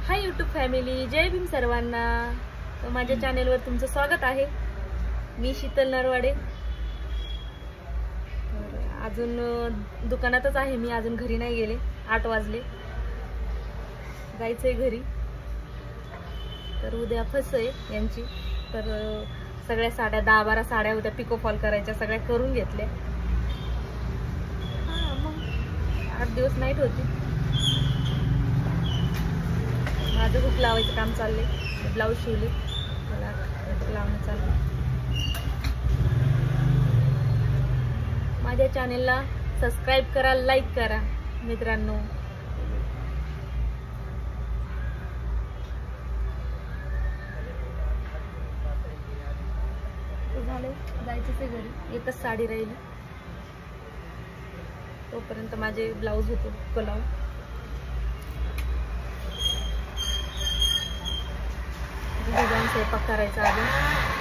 Hi YouTube family, जय भीम सर्वांना। तर माझ्या चॅनेलवर तुमचं स्वागत आहे। मी शीतल नरवाडे। अजून दुकानातच आहे मी, अजून घरी नाही गेले। 8 वाजले, जायचंय घरी। तर उद्या फस आहे यांची, तर सगळ्या साड्या 10-12 साड्या उद्या पिको फॉल करायच्या, सगळ्या करून घेतल्या। मग 8 दिवस नाईट होती। माझं हुक लावायचं काम चाललंय, ब्लाऊज शिवले, मला हुक लावणं चाललंय। माझ्या चॅनेलला सबस्क्राईब करा, लाईक करा मित्रांनो। झाले, जायचंच आहे घरी। एकच साडी राहिली, तोपर्यंत माझे ब्लाऊज होते हुक लावून। जाऊन स्वयंपाक करायचा अजून।